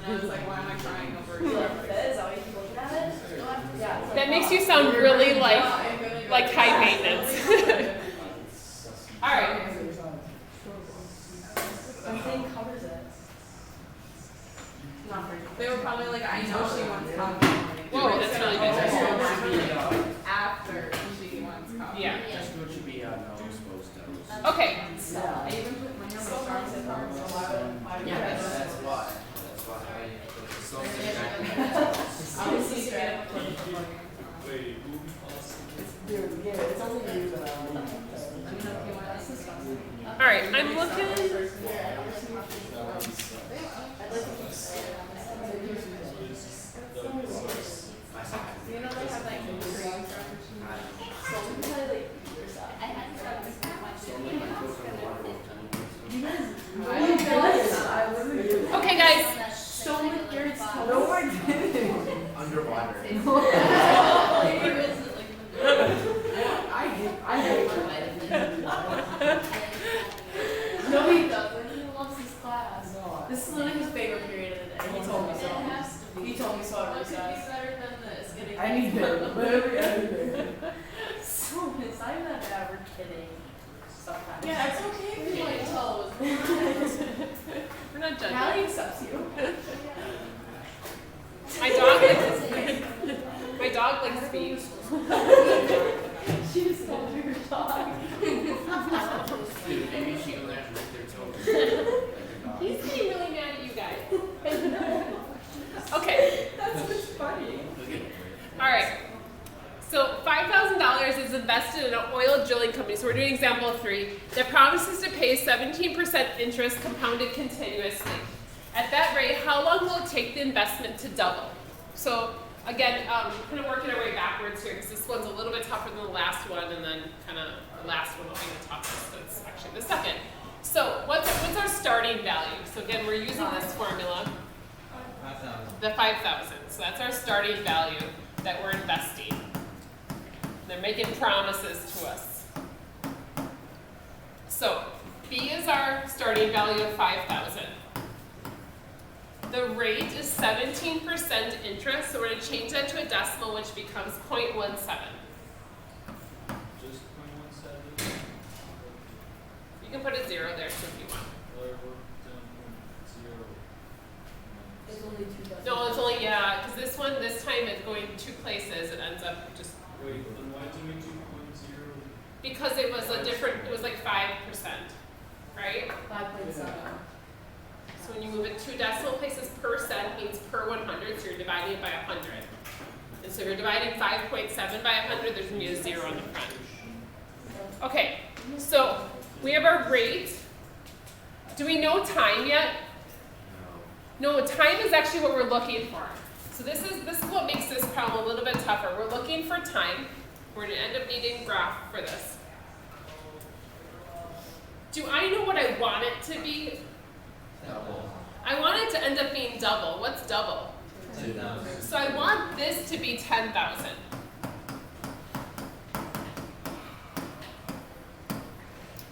I was like, why am I crying over You like this? Are you looking at it? Yeah. That makes you sound really like high maintenance. All right. Something covers it. Not very They were probably like, I know she wants coffee. Whoa, that's really good. After she wants coffee. Yeah. Just what should be exposed to. Okay. I even put my number cards in cards, so why would Yeah, that's why. That's why. I was see it. Dude, yeah, it's only you that All right. I'm looking. You know they have like cream Okay, guys. No, I didn't. Underwater. I hate No, he doesn't. He loves his class. This is literally his favorite period of the day. He told me so. He told me so every class. Anything. Literally anything. So it's not even that bad. We're kidding. Sometimes. Yeah, it's okay if you like toes. We're not judging. Callie accepts you. My dog likes feet. She just told you her dog. Dude, maybe she can learn to lick their toes. He's getting really mad at you guys. Okay. That's just funny. All right. So $5,000 is invested in an oil drilling company. So we're doing example 3 that promises to pay 17% interest compounded continuously. At that rate, how long will it take the investment to double? So again, kind of working our way backwards here because this one's a little bit tougher than the last one, and then kind of the last one will be the toughest. So it's actually the second. So what's our starting value? So again, we're using this formula, the 5,000. So that's our starting value that we're investing. They're making promises to us. So B is our starting value of 5,000. The rate is 17% interest, so we're going to change that to a decimal, which becomes 0.17. Just 0.17? You can put a 0 there too if you want. Or we're down 0. It's only 2 No, it's only, yeah, because this one, this time it's going 2 places. It ends up just, Wait, then why do we do 0.0? because it was a different, it was like 5%, right? 5.7. So when you move it 2 decimal places, percent means per 100, so you're dividing it by 100. And so if you're dividing 5.7 by 100, there's going to be a 0 on the front. Okay, so we have our rate. Do we know time yet? No, time is actually what we're looking for. So this is what makes this problem a little bit tougher. We're looking for time. We're going to end up needing a graph for this. Do I know what I want it to be? Double. I want it to end up being double. What's double? 10,000. So I want this to be 10,000.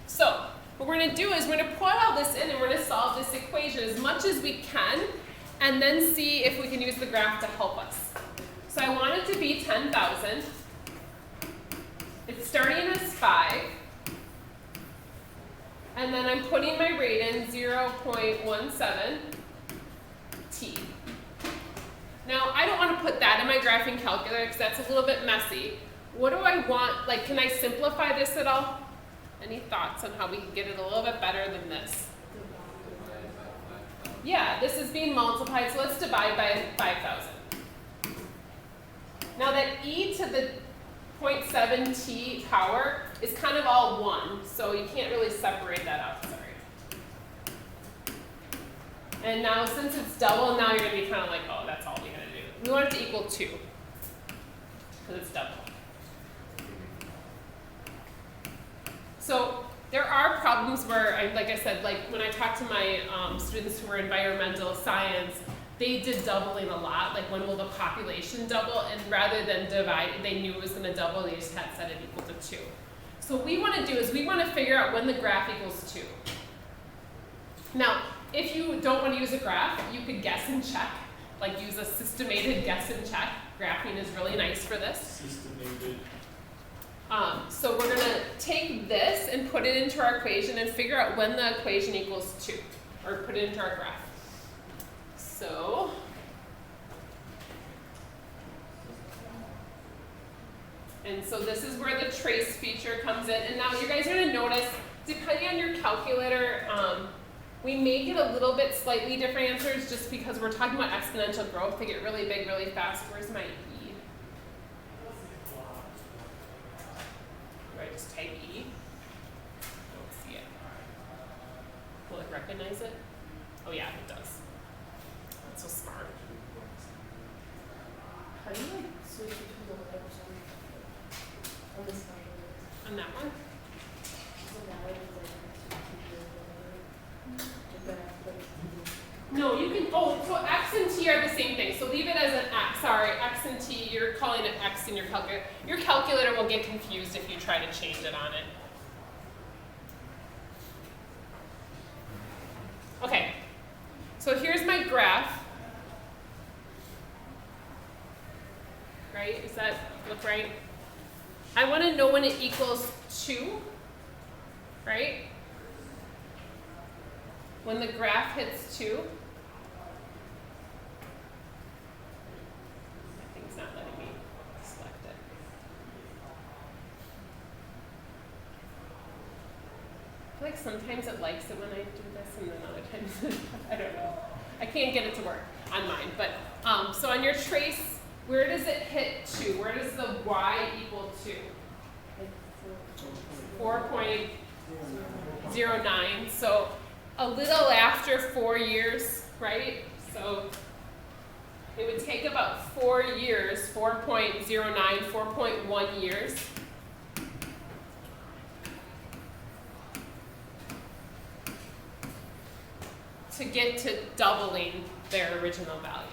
So what we're going to do is we're going to put all this in and we're going to solve this equation as much as we can and then see if we can use the graph to help us. So I want it to be 10,000. It's starting as 5. And then I'm putting my rate in 0.17 t. Now, I don't want to put that in my graphing calculator because that's a little bit messy. What do I want? Like, can I simplify this at all? Any thoughts on how we can get it a little bit better than this? Yeah, this is being multiplied, so let's divide by 5,000. Now that e to the 0.7 t power is kind of all 1, so you can't really separate that out, sorry. And now since it's double, now you're going to be kind of like, oh, that's all we got to do. We want it to equal 2, because it's double. So there are problems where, like I said, like when I talk to my students who are environmental science, they did doubling a lot, like when will the population double, and rather than divide, they knew it was going to double, they just had set it equal to 2. So what we want to do is we want to figure out when the graph equals 2. Now, if you don't want to use a graph, you could guess and check, like use a systemated guess and check. Graphing is really nice for this. Systemated. So we're gonna take this and put it into our equation and figure out when the equation equals 2, or put it into our graph. So, and so this is where the trace feature comes in. And now you guys are gonna notice, depending on your calculator, we may get a little bit slightly different answers just because we're talking about exponential growth. They get really big really fast. Where's my E? Do I just type E? Don't see it. Will it recognize it? Oh yeah, it does. That's so smart. How do you like switch between the letters on this calculator? On that one? So now it is like No, you can, oh, so X and T are the same thing. So leave it as an X, sorry, X and T, you're calling it X in your calculator. Your calculator will get confused if you try to change it on it. Okay, so here's my graph. Right, does that look right? I want to know when it equals 2, right? When the graph hits 2. That thing's not letting me select it. I feel like sometimes it likes it when I do this and then other times I don't know. I can't get it to work on mine. But so on your trace, where does it hit 2? Where does the y equal 2? 4.09. So a little after 4 years, right? So it would take about 4 years, 4.09, 4.1 years. To get to doubling their original value.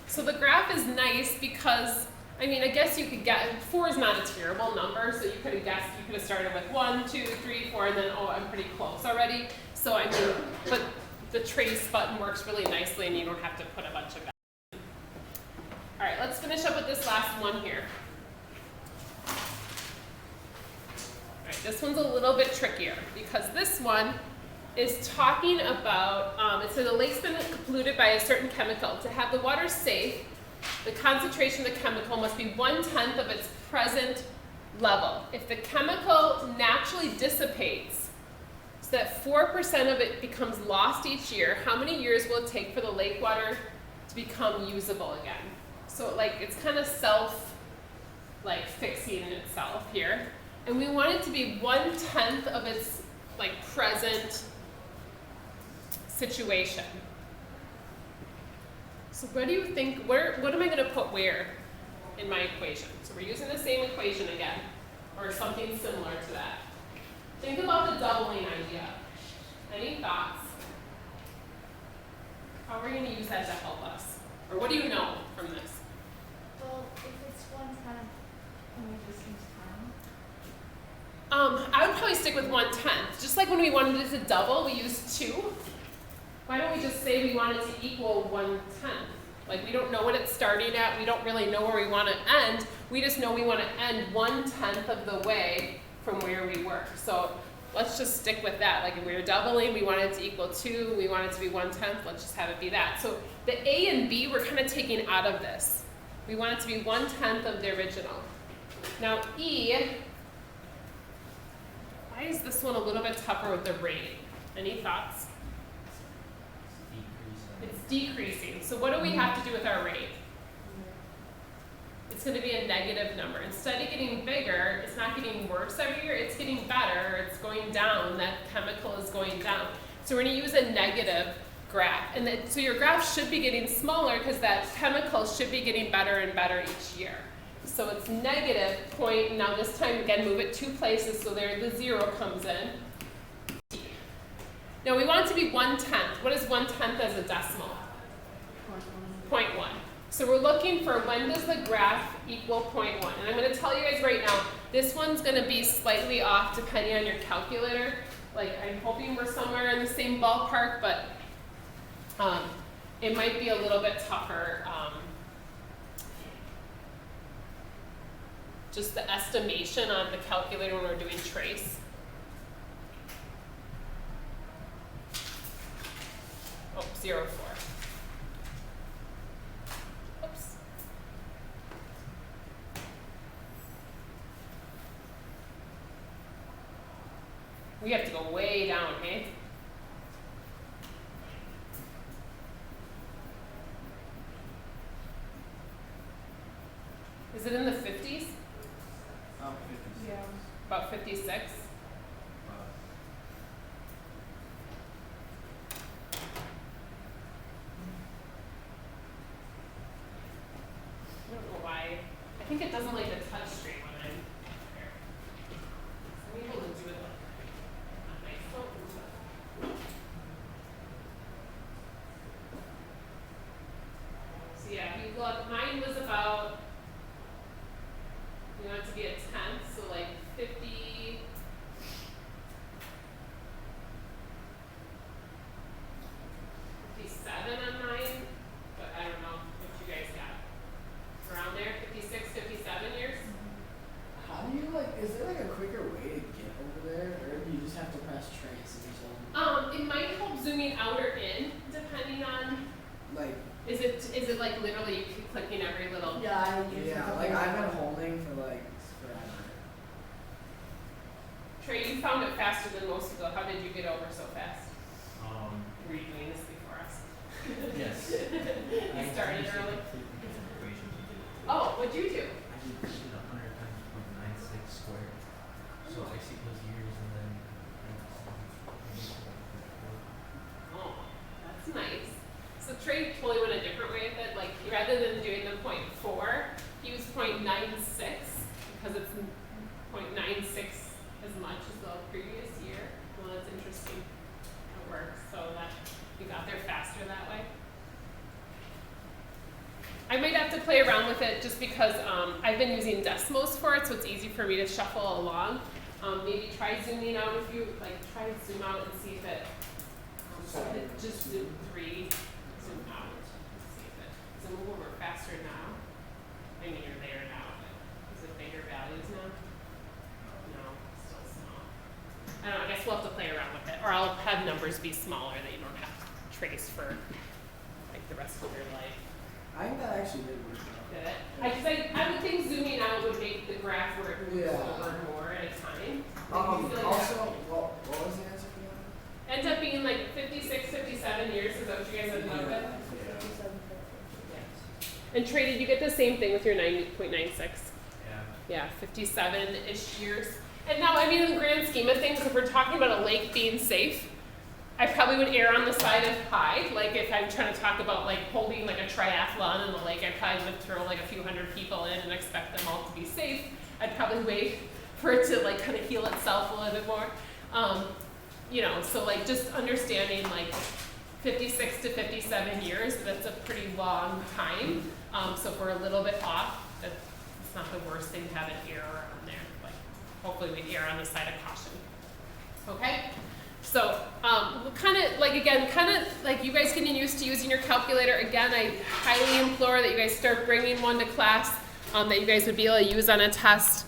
So the graph is nice because, I mean, I guess you could get, 4 is not a terrible number, so you could have guessed, you could have started with 1, 2, 3, 4, and then, oh, I'm pretty close already. So I mean, but the trace button works really nicely and you don't have to put a bunch of values. All right, let's finish up with this last one here. All right, this one's a little bit trickier because this one is talking about, it says a lake's been polluted by a certain chemical. To have the water safe, the concentration of the chemical must be 1/10 of its present level. If the chemical naturally dissipates so that 4% of it becomes lost each year, how many years will it take for the lake water to become usable again? So like it's kind of fixing itself here. And we want it to be 1/10 of its present situation. So what do you think, what am I going to put where in my equation? So we're using the same equation again, or something similar to that. Think about the doubling idea. Any thoughts? How are we going to use that to help us? Or what do you know from this? Well, if it's 1/10, can we just use 10? I would probably stick with 1/10. Just like when we wanted it to double, we used 2. Why don't we just say we want it to equal 1/10? Like we don't know what it's starting at. We don't really know where we want to end. We just know we want to end 1/10 of the way from where we were. So let's just stick with that. Like if we were doubling, we want it to equal 2. We want it to be 1/10. Let's just have it be that. So the A and B we're kind of taking out of this. We want it to be 1/10 of the original. Now E, why is this one a little bit tougher with the rate? Any thoughts? It's decreasing. So what do we have to do with our rate? It's going to be a negative number. Instead of getting bigger, it's not getting worse every year, it's getting better, it's going down, that chemical is going down. So we're going to use a negative graph. And so your graph should be getting smaller because that chemical should be getting better and better each year. So it's negative point, now this time again move it 2 places so there the 0 comes in. Now we want it to be 1/10. What is 1/10 as a decimal? 0.1. So we're looking for when does the graph equal 0.1. And I'm going to tell you guys right now, This one's gonna be slightly off depending on your calculator. Like, I'm hoping we're somewhere in the same ballpark, but it might be a little bit tougher. Just the estimation on the calculator when we're doing trace. Oh, 0.4. Oops. We have to go way down, hey? Is it in the 50s? Oh, 50. Yeah. About 56? I don't know why. I think it doesn't like the touch screen when I'm here. I'm able to do it like on my phone. So yeah, if you look, mine was about, you want it to be a tenth, so like 50, 57 on mine, but I don't know what you guys got. Around there, 56, 57 years? How do you like? Is there like a quicker way to get over there, or do you just have to press trace and something? It might help zooming out or in, depending on, Like, is it like literally you keep clicking every little, yeah, like I've been holding for like forever. Trey, you found it faster than most people. How did you get over so fast? Were you doing this before us? Yes. You started early? Different equations to do. Oh, what'd you do? I did 100 times 0.96 squared. So I see those years and then. Oh, that's nice. So Trey totally went a different way with it. Like, rather than doing the 0.4, he used 0.96 because it's 0.96 as much as the previous year. Well, that's interesting. It works so that you got there faster that way. I might have to play around with it just because I've been using Desmos for it, so it's easy for me to shuffle along. Maybe try zooming out if you like. Try to zoom out and see if it. Just zoom 3, zoom out. See if it. Zoom a little faster now. I mean, you're there now, but is it bigger values now? No, still small. I don't know. I guess we'll have to play around with it, or I'll have numbers be smaller that you don't have to trace for like the rest of your life. I think that actually did work out. Did it? I would think zooming out would make the graph where it moves Yeah. over more at a time. Like, you feel like Also, that what was the answer for that? ends up being like 56, 57 years. Is that what you guys ended up with? And Trey, did you get the same thing with your 90.96? Yeah. Yeah, 57-ish years. And now, I mean, in the grand scheme of things, if we're talking about a lake being safe, I probably would err on the side of high. Like if I'm trying to talk about like holding like a triathlon in the lake, I probably would throw like a few hundred people in and expect them all to be safe. I'd probably wait for it to like kind of heal itself a little bit more. You know, so like just understanding like 56 to 57 years, that's a pretty long time. So if we're a little bit off, that's not the worst thing to have an error on there. Like hopefully we'd err on the side of caution. Okay? So kind of like, again, kind of like you guys getting used to using your calculator. Again, I highly implore that you guys start bringing one to class that you guys would be able to use on a test.